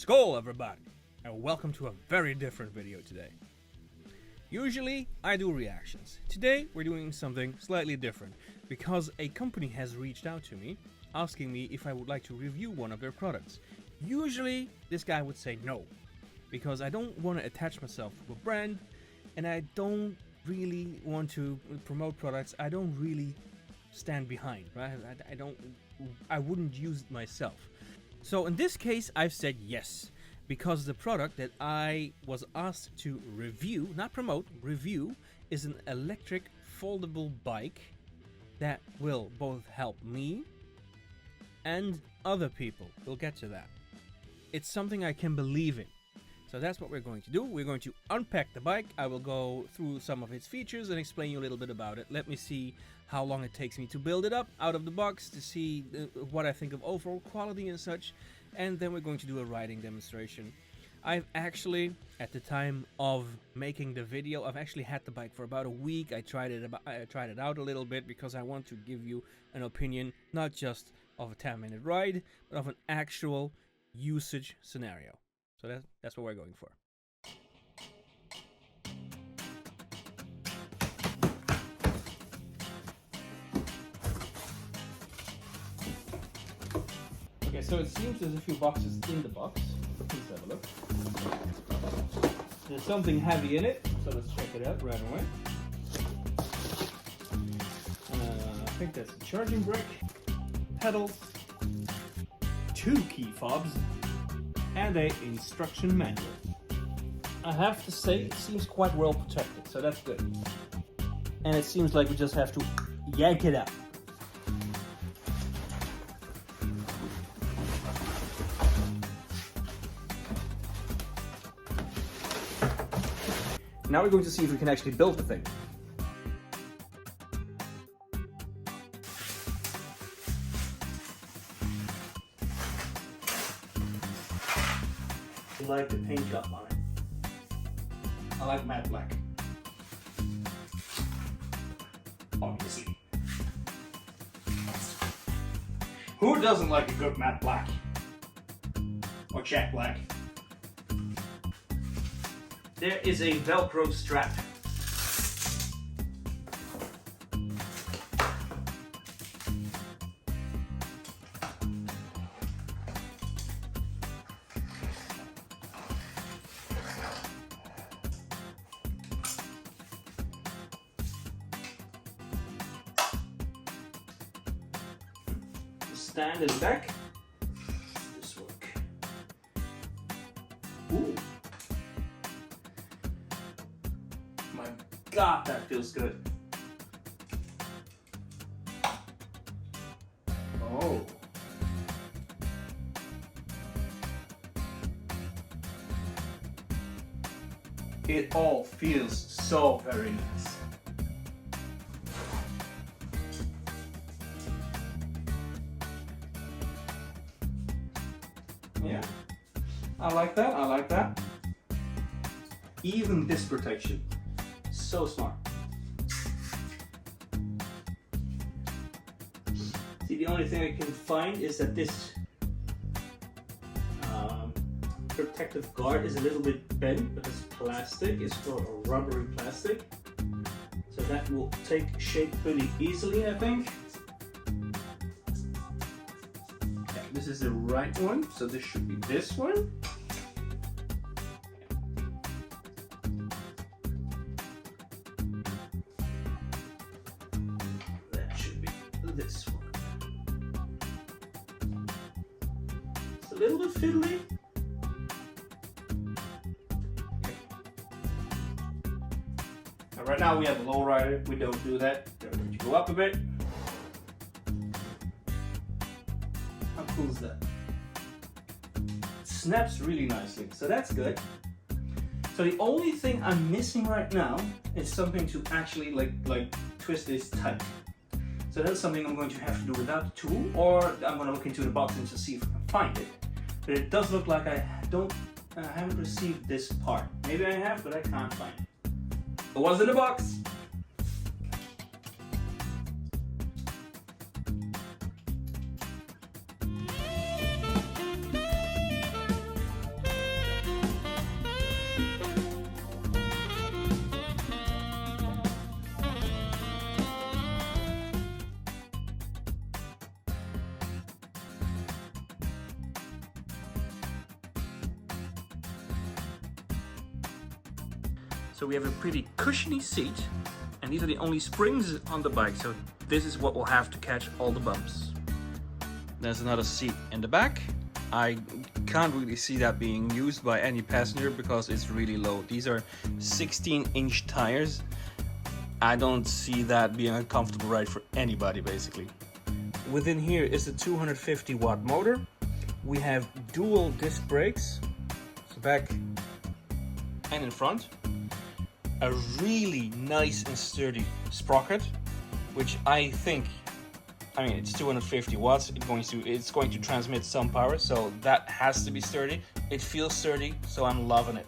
Skål everybody, and welcome to a very different video today. Usually I do reactions. Today we're doing something slightly different because a company has reached out to me asking me if I would like to review one of their products. Usually this guy would say no, because I don't want to attach myself to a brand and I don't really want to promote products I don't really stand behind, right? I wouldn't use it myself. So in this case I've said yes, because the product that I was asked to review, not promote, review, is an electric foldable bike that will both help me and other people. We'll get to that. It's something I can believe in. So that's what we're going to do. We're going to unpack the bike. I will go through some of its features and explain you a little bit about it. Let me see how long it takes me to build it up out of the box, to see what I think of overall quality and such. And then we're going to do a riding demonstration. I've actually, at the time of making the video, I've actually had the bike for about a week. I tried it out a little bit because I want to give you an opinion, not just of a 10-minute ride, but of an actual usage scenario. So that's what we're going for. Okay, so it seems there's a few boxes in the box. Let's have a look. There's something heavy in it, so let's check it out right away. I think that's a charging brick, pedals, 2 key fobs, and a instruction manual. I have to say it seems quite well protected, so that's good. And it seems like we just have to yank it out. Now we're going to see if we can actually build the thing. I like the paint job on it. I like matte black. Obviously. Who doesn't like a good matte black? Or jet black? There is a Velcro strap. Stand and back. This work. Ooh. My God, that feels good. Oh. It all feels so very nice. Yeah, I like that, I like that. Even this protection, so smart. See, the only thing I can find is that this protective guard is a little bit bent, but it's plastic, it's for a rubbery plastic. So that will take shape pretty easily, I think. This is the right one, so this should be this one. That should be this one. It's a little bit fiddly. Now, right now we have a low rider, we don't do that. We're going to go up a bit. How cool is that? It snaps really nicely, so that's good. So the only thing I'm missing right now is something to actually like twist this tight. So that's something I'm going to have to do without the tool, or I'm going to look into the box and just see if I can find it. But it does look like I haven't received this part. Maybe I have, but I can't find it. It was in the box. So we have a pretty cushiony seat, and these are the only springs on the bike, so this is what will have to catch all the bumps. There's another seat in the back. I can't really see that being used by any passenger because it's really low. These are 16-inch tires. I don't see that being a comfortable ride for anybody, basically. Within here is the 250 watt motor. We have dual disc brakes, so back and in front. A really nice and sturdy sprocket, which I think, I mean, it's 250 watts. It's going to transmit some power, so that has to be sturdy. It feels sturdy, so I'm loving it.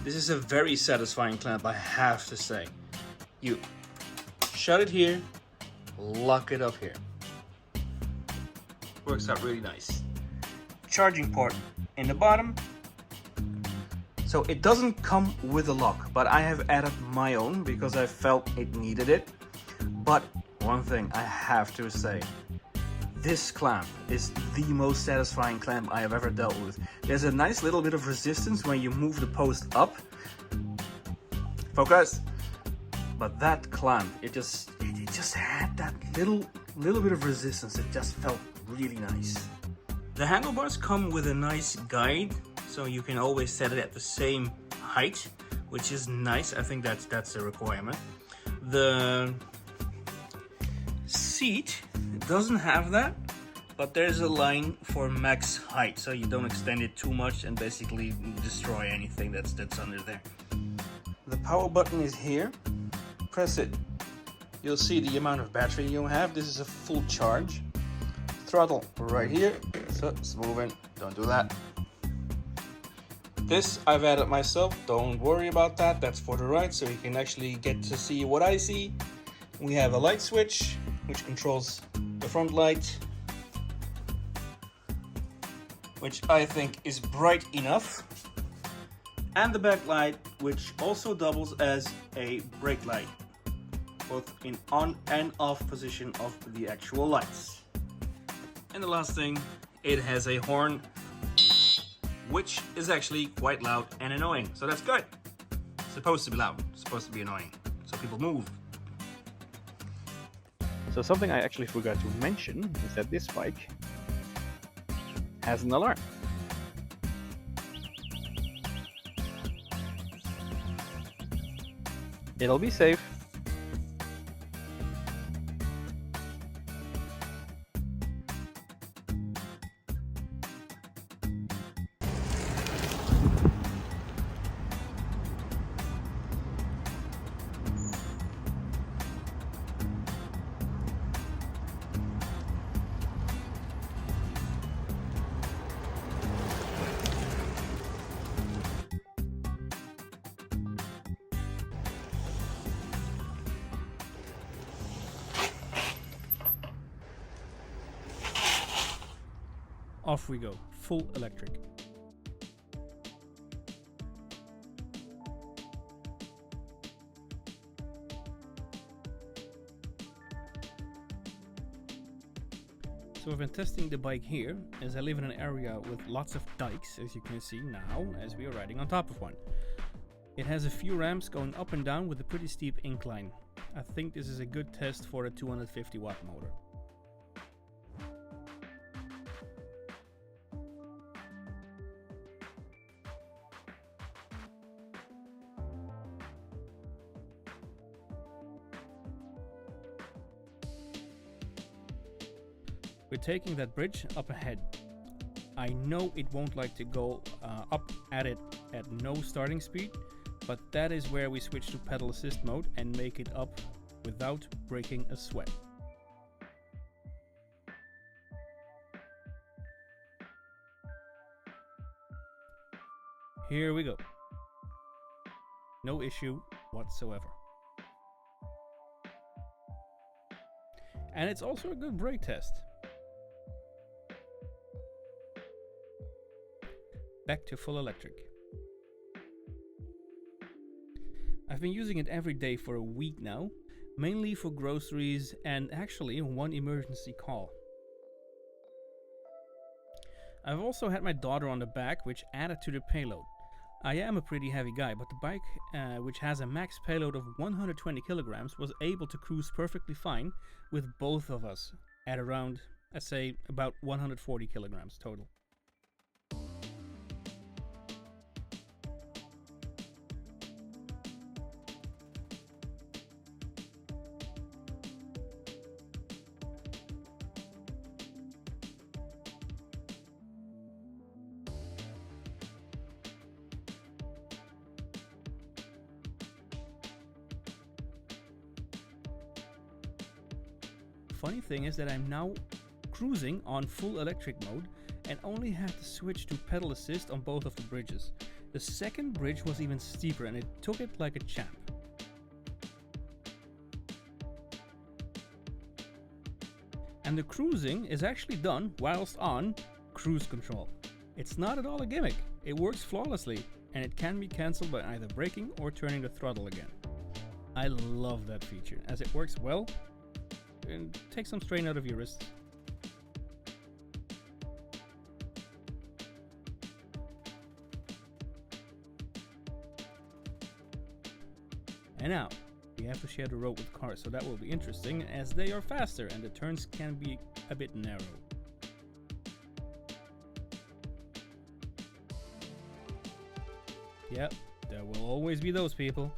This is a very satisfying clamp, I have to say. You shut it here, lock it up here. Works out really nice. Charging port in the bottom. So it doesn't come with a lock, but I have added my own because I felt it needed it. But one thing I have to say, this clamp is the most satisfying clamp I have ever dealt with. There's a nice little bit of resistance when you move the post up. Focus. But that clamp, it just had that little bit of resistance. It just felt really nice. The handlebars come with a nice guide, so you can always set it at the same height, which is nice. I think that's a requirement. The seat doesn't have that, but there's a line for max height, so you don't extend it too much and basically destroy anything that's under there. The power button is here. Press it, you'll see the amount of battery you have. This is a full charge. Throttle right here, so it's moving, don't do that. This I've added myself, don't worry about that, that's for the ride, so you can actually get to see what I see. We have a light switch, which controls the front light, which I think is bright enough, and the back light, which also doubles as a brake light, both in on and off position of the actual lights. And the last thing, it has a horn, which is actually quite loud and annoying, so that's good. It's supposed to be loud, it's supposed to be annoying, so people move. So something I actually forgot to mention is that this bike has an alarm. It'll be safe. Off we go, full electric. So I've been testing the bike here, as I live in an area with lots of dikes, as you can see now, as we are riding on top of one. It has a few ramps going up and down with a pretty steep incline. I think this is a good test for a 250 watt motor. We're taking that bridge up ahead. I know it won't like to go up at it at no starting speed, but that is where we switch to pedal assist mode and make it up without breaking a sweat. Here we go. No issue whatsoever. And it's also a good brake test. Back to full electric. I've been using it every day for a week now, mainly for groceries and actually one emergency call. I've also had my daughter on the back, which added to the payload. I am a pretty heavy guy, but the bike, which has a max payload of 120 kilograms, was able to cruise perfectly fine with both of us at around, let's say, about 140 kilograms total. Funny thing is that I'm now cruising on full electric mode and only had to switch to pedal assist on both of the bridges. The second bridge was even steeper and it took it like a champ. And the cruising is actually done whilst on cruise control. It's not at all a gimmick, it works flawlessly and it can be cancelled by either braking or turning the throttle again. I love that feature as it works well and take some strain out of your wrists. And now, we have to share the road with cars, so that will be interesting as they are faster and the turns can be a bit narrow. Yep, there will always be those people.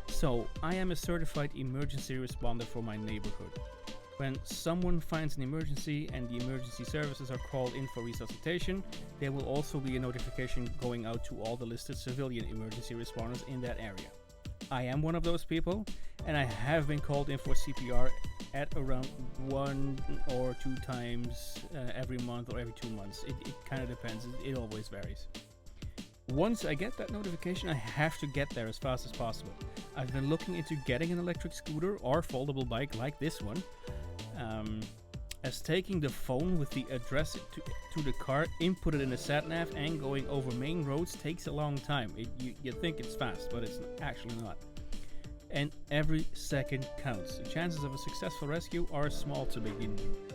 So, I am a certified emergency responder for my neighborhood. When someone finds an emergency and the emergency services are called in for resuscitation, there will also be a notification going out to all the listed civilian emergency responders in that area. I am one of those people, and I have been called in for CPR at around 1 or 2 times every month or every 2 months. It kind of depends, it always varies. Once I get that notification, I have to get there as fast as possible. I've been looking into getting an electric scooter or foldable bike like this one, as taking the phone with the address to the car, input it in a sat-nav and going over main roads takes a long time. You think it's fast, but it's actually not. And every second counts. The chances of a successful rescue are small to begin with.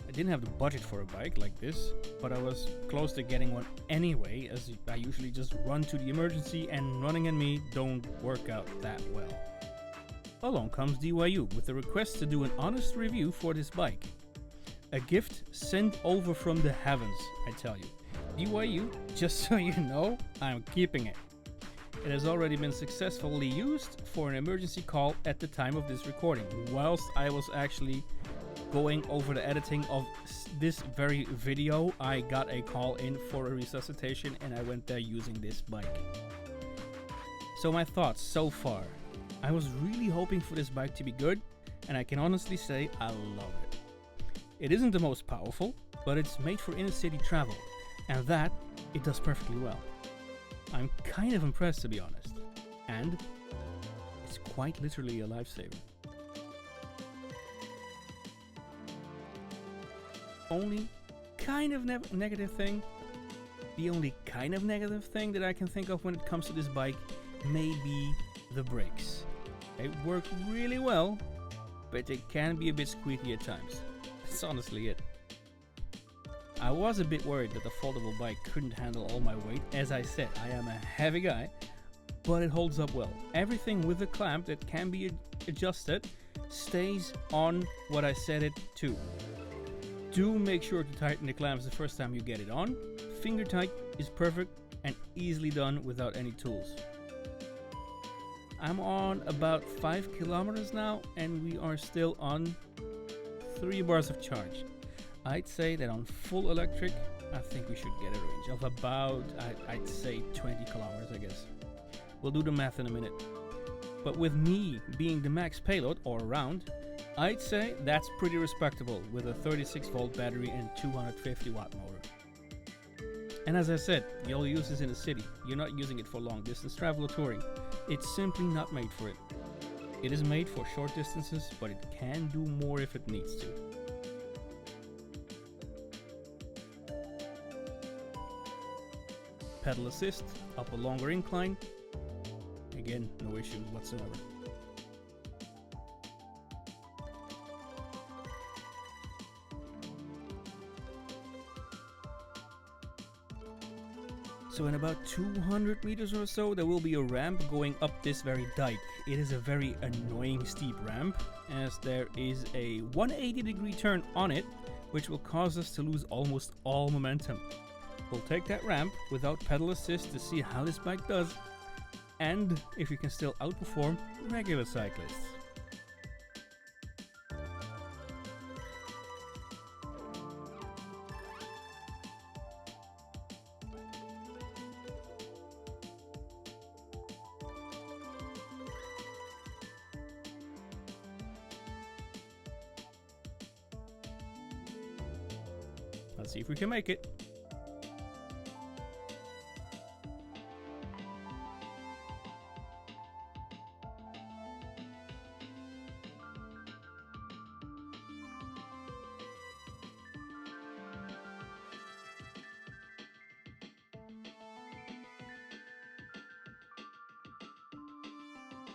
I didn't have the budget for a bike like this, but I was close to getting one anyway, as I usually just run to the emergency and running and me don't work out that well. Along comes DYU with a request to do an honest review for this bike. A gift sent over from the heavens, I tell you. DYU, just so you know, I'm keeping it. It has already been successfully used for an emergency call at the time of this recording, whilst I was actually going over the editing of this very video. I got a call in for a resuscitation and I went there using this bike. So my thoughts so far. I was really hoping for this bike to be good, and I can honestly say I love it. It isn't the most powerful, but it's made for inner city travel, and that it does perfectly well. I'm kind of impressed, to be honest, and it's quite literally a lifesaver. Only kind of negative thing, the only kind of negative thing that I can think of when it comes to this bike may be the brakes. They work really well, but they can be a bit squeaky at times. That's honestly it. I was a bit worried that the foldable bike couldn't handle all my weight. As I said, I am a heavy guy, but it holds up well. Everything with a clamp that can be adjusted stays on what I set it to. Do make sure to tighten the clamps the first time you get it on. Finger tight is perfect and easily done without any tools. I'm on about 5 kilometers now and we are still on 3 bars of charge. I'd say that on full electric, I think we should get a range of about, I'd say 20 kilometers, I guess. We'll do the math in a minute. But with me being the max payload, or around, I'd say that's pretty respectable with a 36 volt battery and 250 watt motor. And as I said, you'll use this in the city. You're not using it for long distance travel or touring. It's simply not made for it. It is made for short distances, but it can do more if it needs to. Pedal assist, up a longer incline. Again, no issues whatsoever. So in about 200 meters or so, there will be a ramp going up this very dike. It is a very annoying steep ramp, as there is a 180-degree turn on it, which will cause us to lose almost all momentum. We'll take that ramp without pedal assist to see how this bike does, and if we can still outperform regular cyclists. Let's see if we can make it.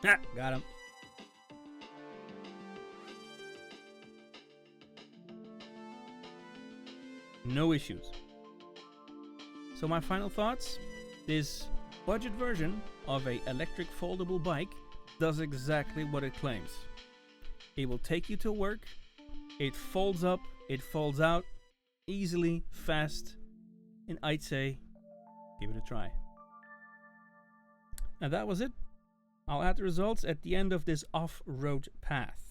Ah, got him. No issues. So my final thoughts, this budget version of an electric foldable bike does exactly what it claims. It will take you to work, it folds up, it folds out, easily, fast, and I'd say, give it a try. And that was it. I'll add the results at the end of this off-road path.